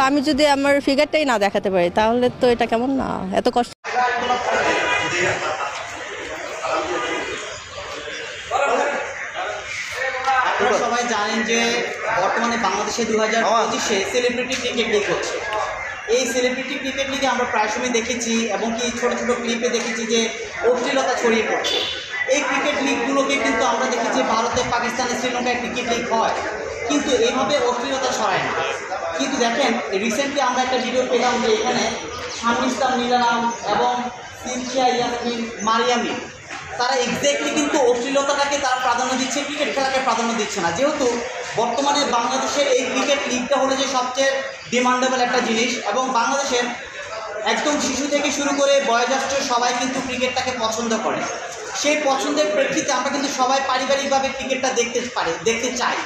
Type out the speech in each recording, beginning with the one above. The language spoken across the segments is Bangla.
আমি যদি আমার ফিগারটাই না দেখাতে পারি তাহলে তো এটা কেমন না, এত কষ্ট। আপনারা সবাই জানেন যে বর্তমানে বাংলাদেশে 2025-এ সেলিব্রিটি ক্রিকেট লিগ হচ্ছে। এই সেলিব্রিটি ক্রিকেট লিগে আমরা প্রায় সময় দেখেছি এবং কি ছোটো ছোটো ক্লিপে দেখেছি যে অশ্লীলতা ছড়িয়ে পড়ছে। এই ক্রিকেট লিগগুলোকে কিন্তু আমরা দেখেছি ভারতে, পাকিস্তানে, শ্রীলঙ্কায় ক্রিকেট লিগ হয়, কিন্তু এইভাবে অশ্লীলতা ছড়ায় না। কিন্তু দেখেন রিসেন্টলি আমরা একটা ভিডিও পেলাম যে এখানে শামিস্তা মিলারাম এবং সিনথিয়া ইয়াসমিন মারিয়ামি তারা এক্স্যাক্টলি কিন্তু অশ্লীলতাটাকে তারা প্রাধান্য দিচ্ছে, ক্রিকেট খেলাকে প্রাধান্য দিচ্ছে না। যেহেতু বর্তমানে বাংলাদেশের এই ক্রিকেট লিগটা হলো যে সবচেয়ে ডিমান্ডেবল একটা জিনিস এবং বাংলাদেশের একদম শিশু থেকে শুরু করে বয়োজ্যেষ্ঠ সবাই কিন্তু ক্রিকেটটাকে পছন্দ করে। সেই পছন্দের প্রেক্ষিতে আমরা কিন্তু সবাই পারিবারিকভাবে ক্রিকেটটা দেখতে চাই।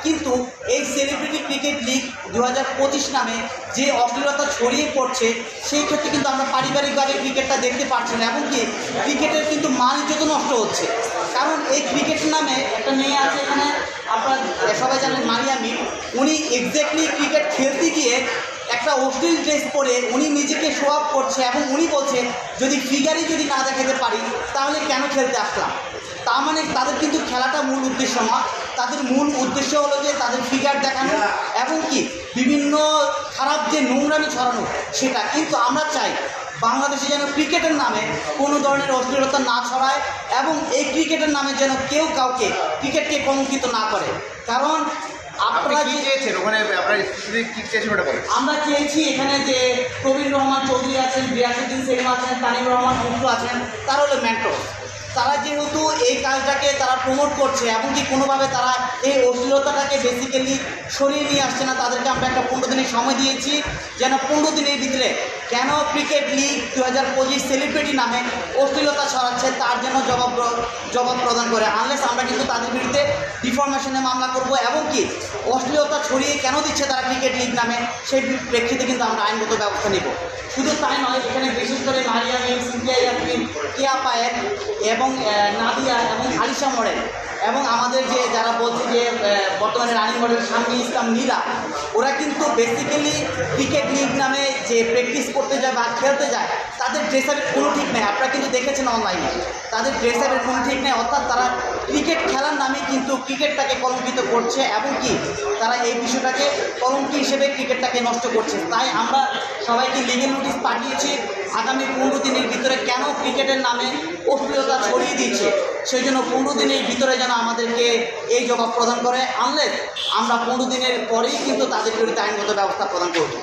কিন্তু এই সেলিব্রিটি ক্রিকেট লিগ 2025 নামে যে অশ্লীলতা ছড়িয়ে পড়ছে সেই ক্ষেত্রে কিন্তু আমরা পারিবারিকভাবে ক্রিকেটটা দেখতে পারছি না, এমনকি ক্রিকেটের কিন্তু মান ইজ্জত নষ্ট হচ্ছে। কারণ এই ক্রিকেট নামে একটা মেয়ে আছে এখানে, আপনারা সবাই জানেন মারিয়ামি, উনি এক্স্যাক্টলি ক্রিকেট খেলতে গিয়ে একটা অশ্লীল ড্রেস পরে উনি নিজেকে শো আপ করছে এবং উনি বলছে যদি ফিগারই যদি না দেখাতে পারি তাহলে কেন খেলতে আসলাম। তার মানে তাদের কিন্তু খেলাটা মূল উদ্দেশ্য নয়, তাদের মূল উদ্দেশ্য হলো যে তাদের ফিগার দেখানো এবং কি বিভিন্ন খারাপ যে নোংরামি ছড়ানো সেটা। কিন্তু আমরা চাই বাংলাদেশে যেন ক্রিকেটের নামে কোনো ধরনের অশ্লীলতা না ছড়ায় এবং এই ক্রিকেটের নামে যেন কেউ কাউকে ক্রিকেটকে কলঙ্কিত না করে। কারণ আপনারা কি চেয়েছেন ওখানে, আপনারা কি চেয়েছেন ওটা বলেন। আমরা চেয়েছি এখানে যে প্রবীণ রহমান চৌধুরী আছেন, রিয়াসুদ্দিন সেলিম আছেন, তানিম রহমান অংশু আছেন, তারা হলো মেন্টর। তারা যেহেতু এই কাজটাকে তারা প্রমোট করছে এবং কি কোনোভাবে তারা এই অশ্লীলতাটাকে বেসিক্যালি সরিয়ে নিয়ে আসছে না, তাদেরকে আমরা একটা 15 দিনের সময় দিয়েছি যেন 15 দিনের ভিতরে কেন ক্রিকেট লিগ 2025 সেলিব্রিটি নামে অশ্লীলতা ছড়াচ্ছে তার জন্য জবাব প্রদান করে। আনলেস আমরা কিন্তু তাদের বিরুদ্ধে ডিফরমেশনে মামলা করব এবং কি অশ্লীলতা ছড়িয়ে কেন দিচ্ছে তারা ক্রিকেট লিগ নামে সেই প্রেক্ষিতে কিন্তু আমরা আইনগত ব্যবস্থা নেব। শুধু তাই নয়, এখানে বিশেষ করে মারিয়ামি, সিনথিয়া ইয়াসমিন, কেয়া পায়েল এবং নাদিয়া এবং আলিশা মডেল এবং আমাদের যে যারা বলছে যে বর্তমানে রানিং মডেল শামী ইসলাম নীলা, ওরা কিন্তু বেসিক্যালি ক্রিকেট লিগ নামে যে প্র্যাকটিস করতে যায় বা খেলতে যায় তাদের ড্রেস আপের কোনো ঠিক নেই। আপনারা কিন্তু দেখেছেন অনলাইনে তাদের ড্রেস আপের কোনো ঠিক নেই, অর্থাৎ তারা ক্রিকেট খেলার নামে কিন্তু ক্রিকেটটাকে কলঙ্কিত করছে এবং কি তারা এই বিষয়টাকে কলঙ্কি হিসেবে ক্রিকেটটাকে নষ্ট করছে। তাই আমরা সবাইকে লিগেল নোটিশ পাঠিয়েছি আগামী 15 দিনের ভিতরে কেন ক্রিকেটের নামে অশ্লীলতা ছড়িয়ে দিচ্ছে সেই জন্য 15 দিনের ভিতরে যেন আমাদেরকে এই জবাব প্রদান করে। আনলেস আমরা 15 দিনের পরেই কিন্তু তাদের বিরুদ্ধে আইনগত ব্যবস্থা প্রদান করব।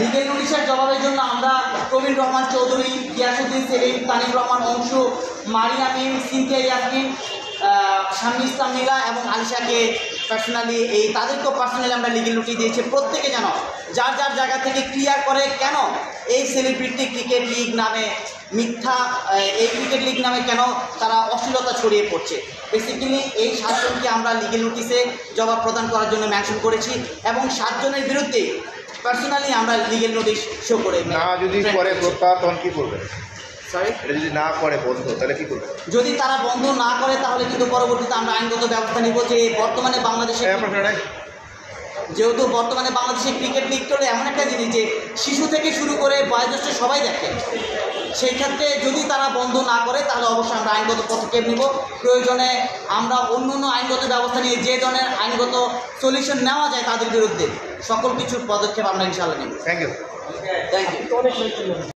লিগেল নোটিশের জবাবের জন্য আমরা প্রবীণ রহমান চৌধুরী, রিয়াসুদ্দিন সেলিম, তানিম রহমান অংশু, মারিয়ামি, সিনথিয়া ইয়াসমিন, শামী ইসলাম নীলা এবং আলিশাকে পার্সোনালি তাদেরকেও পার্সোনালি আমরা লিগেল নোটিশ দিয়েছি। প্রত্যেকে যেন যার যার জায়গা থেকে ক্লিয়ার করে কেন এই সেলিব্রিটি ক্রিকেট লিগ নামে মিথ্যা এই ক্রিকেট লিগ নামে কেন তারা অশ্লীলতা ছড়িয়ে পড়ছে। বেসিক্যালি এই 7 জনকে আমরা লিগেল নোটিশে জবাব প্রদান করার জন্য মেনশন করেছি এবং 7 জনের বিরুদ্ধে পার্সোনালি আমরা লিগেল নোটিশ শো করে। না যদি পরে তখন কী করবে? যদি না করে বন্ধ তাহলে কী করবে? যদি তারা বন্ধ না করে তাহলে কিন্তু পরবর্তীতে আমরা আইনগত ব্যবস্থা নিব। যে বর্তমানে বাংলাদেশে যেহেতু বর্তমানে বাংলাদেশে ক্রিকেট লিগ হলো এমন একটা জিনিস যে শিশু থেকে শুরু করে বয়োজ্যেষ্ঠ সবাই দেখে, সেই ক্ষেত্রে যদি তারা বন্ধ না করে তাহলে অবশ্যই আমরা আইনগত পদক্ষেপ নিব। প্রয়োজনে আমরা অন্য আইনগত ব্যবস্থা নিয়ে যে ধরনের আইনগত সলিউশন নেওয়া যায় তাদের বিরুদ্ধে সকল কিছুর পদক্ষেপ আমরা ইনশাআল্লাহ নেব। Thank you.